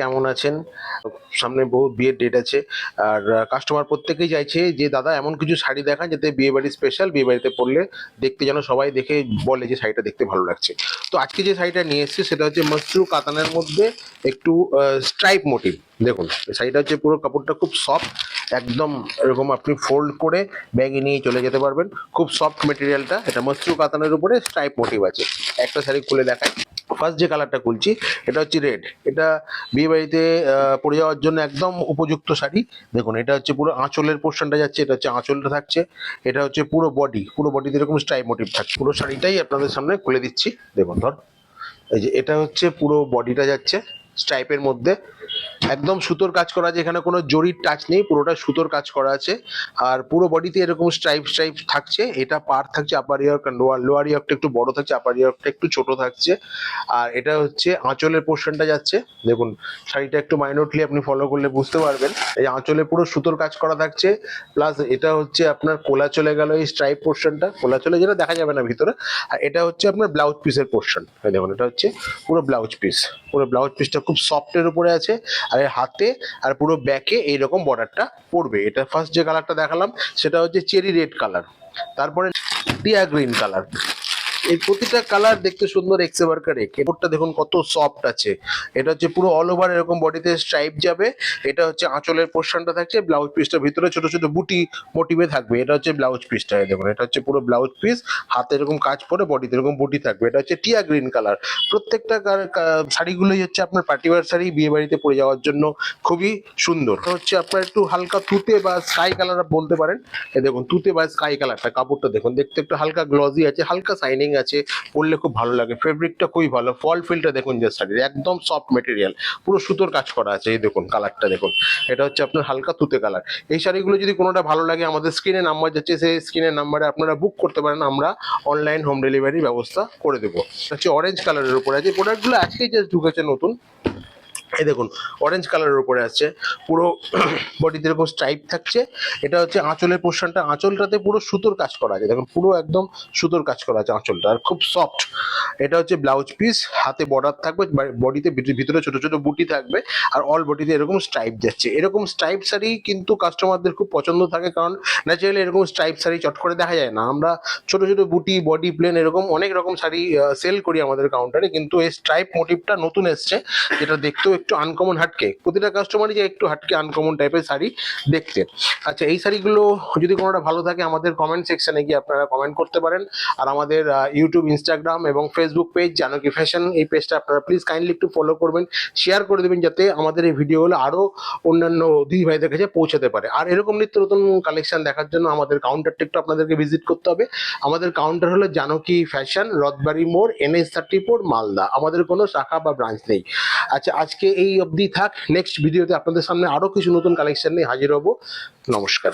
কেমন আছেন? সামনে বহু বিয়ের ডেট আছে, আর কাস্টমার প্রত্যেকেই চাইছে যে দাদা এমন কিছু শাড়ি দেখান যাতে বিয়ে বাড়ি স্পেশাল, বিয়ে বাড়িতে পরলে দেখতে যেন সবাই দেখে বলে যে শাড়িটা দেখতে ভালো লাগছে। তো আজকে যে শাড়িটা নিয়ে এসেছি সেটা হচ্ছে মসরু কাতানের মধ্যে একটু স্ট্রাইপ মোটিভ। দেখুন এই শাড়িটা হচ্ছে পুরো কাপড়টা খুব সফট, একদম এরকম আপনি ফোল্ড করে ব্যাগে নিয়ে চলে যেতে পারবেন। খুব সফট মেটেরিয়ালটা, এটা মসরু কাতানের উপরে স্ট্রাইপ মোটিভ আছে। একটা শাড়ি খুলে দেখাই। ফার্স্ট যে কালারটা খুলছি এটা হচ্ছে রেড। এটা বিয়ে বাড়িতে পরে যাওয়ার জন্য একদম উপযুক্ত শাড়ি। দেখুন এটা হচ্ছে পুরো আঁচলের পোর্শনটা যাচ্ছে, এটা হচ্ছে আঁচলটা থাকছে, এটা হচ্ছে পুরো বডি, পুরো বডিতে এরকম স্ট্রাইপ মোটিভ থাকছে। পুরো শাড়িটাই আপনাদের সামনে খুলে দিচ্ছি। দেখুন ধর, এই যে এটা হচ্ছে পুরো বডিটা যাচ্ছে স্ট্রাইপের মধ্যে, একদম সুতোর কাজ করা আছে, এখানে কোনো জরির টাচ নেই, পুরোটা সুতোর কাজ করা আছে। আর পুরো বডিতে এরকম স্ট্রাইপ স্ট্রাইপ থাকছে। এটা পার থাকছে আপার ইয়ার্ক, লোয়ার ইয়ার্কটা একটু বড় থাকছে, আপার ইয়ার্কটা একটু ছোট থাকছে। আর এটা হচ্ছে আঁচলের পোর্শনটা যাচ্ছে। দেখুন শাড়িটা একটু মাইনরলি আপনি ফলো করলে বুঝতে পারবেন, এই আঁচলে পুরো সুতোর কাজ করা থাকছে। প্লাস এটা হচ্ছে আপনার কোলা চলে গেল এই স্ট্রাইপ পোর্শনটা, কোলা চলে যেটা দেখা যাবে না ভিতরে। আর এটা হচ্ছে আপনার ব্লাউজ পিসের পোর্শন। দেখুন এটা হচ্ছে পুরো ব্লাউজ পিস, পুরো ব্লাউজ পিসটা খুব সফটের উপরে আছে। আর এর হাতে আর পুরো ব্যাকে এইরকম বর্ডারটা পড়বে। এটা ফার্স্ট যে কালারটা দেখালাম সেটা হচ্ছে চেরি রেড কালার, তারপরে টিয়া গ্রিন কালার। এই প্রতিটা কালার দেখতে সুন্দর, এক্সে ওয়ার্কার কাপড়টা দেখুন কত সফট আছে। এটা হচ্ছে পুরো অল ওভার এরকম বডিতে স্ট্রাইপ যাবে। এটা হচ্ছে আঁচলের পোর্শনটা থাকছে, ব্লাউজ পিসটা ভিতরে ছোট ছোট বুটি মোটিভে থাকবে। এটা হচ্ছে ব্লাউজ পিসটা, দেখুন এটা হচ্ছে পুরো ব্লাউজ পিস, হাতে এরকম কাজ পরে বডিতে এরকম বুটি থাকবে। এটা হচ্ছে টিয়া গ্রিন কালার। প্রত্যেকটা শাড়িগুলোই হচ্ছে আপনার পার্টিওয়ার শাড়ি, বিয়ে বাড়িতে পরে যাওয়ার জন্য খুবই সুন্দর। এটা হচ্ছে আপনার একটু হালকা তুতে বা স্কাই কালার বলতে পারেন। এই দেখুন তুতে বা স্কাই কালারটা, কাপড়টা দেখুন দেখতে একটু হালকা গ্লজি আছে, হালকা শাইনিং আছে, পরলে খুব ভালো লাগে। ফেব্রিকটা খুবই ভালো, ফল ফিলটা দেখুন যে শাড়ির একদম সফট মেটেরিয়াল, পুরো সুতোর কাজ করা আছে। এই দেখুন কালারটা দেখুন, এটা হচ্ছে আপনার হালকা তুতে কালার। এই শাড়িগুলো যদি কোনোটা ভালো লাগে আমাদের স্ক্রিনে নাম্বার যাচ্ছে, সেই স্ক্রিনের নাম্বারে আপনারা বুক করতে পারেন, আমরা অনলাইন হোম ডেলিভারির ব্যবস্থা করে দেবো। হচ্ছে অরেঞ্জ কালারের উপরে আছে, প্রোডাক্টগুলো আজকেই জাস্ট ঢুকেছে নতুন। এই দেখুন অরেঞ্জ কালারের উপরে আছে, পুরো বডিতে এরকম স্ট্রাইপ থাকছে। এটা হচ্ছে আঁচলের পোর্শনটা, আঁচলটাতে পুরো সুতোর কাজ করা আছে। দেখুন পুরো একদম সুতোর কাজ করা আছে আঁচলটা, আর খুব সফট। এটা হচ্ছে ব্লাউজ পিস, হাতে বর্ডার থাকবে, বডিতে ভিতরে ছোট ছোট বুটি থাকবে, আর অল বডিতে এরকম স্ট্রাইপ যাচ্ছে। এরকম স্ট্রাইপ শাড়ি কিন্তু কাস্টমারদের খুব পছন্দ থাকে, কারণ ন্যাচারালি এরকম স্ট্রাইপ শাড়ি চট করে দেখা যায় না। আমরা ছোট ছোট বুটি, বডি প্লেন, এরকম অনেক রকম শাড়ি সেল করি আমাদের কাউন্টারে, কিন্তু এই স্ট্রাইপ মোটিভটা নতুন এসছে, যেটা দেখতেও একটু আনকমন, হাটকে। প্রতিটা কাস্টমারই যে একটু হাটকে আনকমন টাইপের শাড়ি দেখতে। আচ্ছা এই শাড়িগুলো যদি কোনোটা ভালো থাকে আমাদের কমেন্ট সেকশনে গিয়ে আপনারা কমেন্ট করতে পারেন। আর আমাদের ইউটিউব, ইনস্টাগ্রাম এবং ফেসবুক পেজ জানকী ফ্যাশন, এই পেজটা আপনারা প্লিজ কাইন্ডলি একটু ফলো করবেন, শেয়ার করে দেবেন, যাতে আমাদের এই ভিডিওগুলো আরও অন্যান্য দিদি ভাইদের কাছে পৌঁছাতে পারে। আর এরকম নিত্য নতুন কালেকশন দেখার জন্য আমাদের কাউন্টারটা একটু আপনাদেরকে ভিজিট করতে হবে। আমাদের কাউন্টার হলো জানকী ফ্যাশন, রথবাড়ি মোড়, NH34, মালদা। আমাদের কোনো শাখা বা ব্রাঞ্চ নেই। আচ্ছা আজকে এই অবধি থাক, নেক্সট ভিডিওতে আপনাদের সামনে আরো কিছু নতুন কালেকশন নিয়ে হাজির হব। নমস্কার।